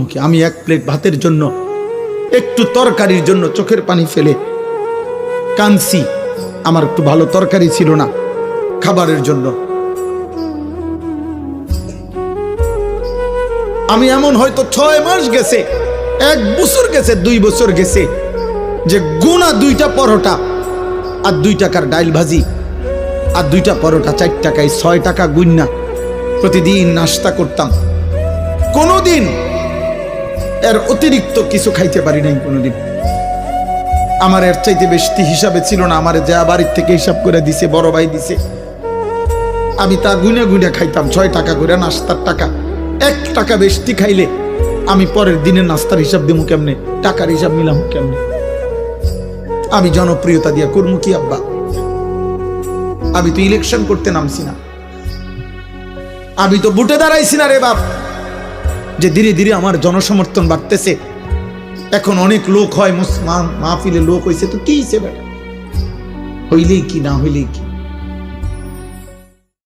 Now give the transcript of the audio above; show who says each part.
Speaker 1: মুখে আমি এক প্লেট ভাতের জন্য, একটু তরকারির জন্য চোখের পানি ফেলে কাঁদছি। আমার একটু ভালো তরকারি ছিল না খাবারের জন্য। আমি এমন হয়তো 6 মাস গেছে, 1 বছর গেছে, 2 বছর গেছে যে গুনা 2টা পরোটা আর 2 টাকার ডাইল ভাজি আর 2টা পরোটা 4 টাকায় 6 টাকা গুন্না প্রতিদিন নাস্তা করতাম। কোনোদিন এর অতিরিক্ত কিছু খাইতে পারি নাই কোনোদিন। আমার এর চাইতে বেশি হিসাবে ছিল না। আমার যা বাড়ির থেকে হিসাব করে দিছে, বড় ভাই দিছে, আমি তা গুনে গুনে খাইতাম। 6 টাকা করে নাস্তার টাকা। 1 টাকা বেশি খাইলে আমি পরের দিনের নাস্তার হিসাব দিব কেমনে, টাকার হিসাব মিলাম কেমনে? আমি জনপ্রিয়তা দিয়া করবো কি আব্বা? আমি তো ইলেকশন করতে নামছি না, আমি তো বুটে দাঁড়াইছি না রে বাপ, যে ধীরে ধীরে আমার জনসমর্থন বাড়তেছে। এখন অনেক লোক হয়, মাহফিলে লোক হয়েছে, তো কি হয়েছে বেটা? হইলেই কি, না হইলেই কি?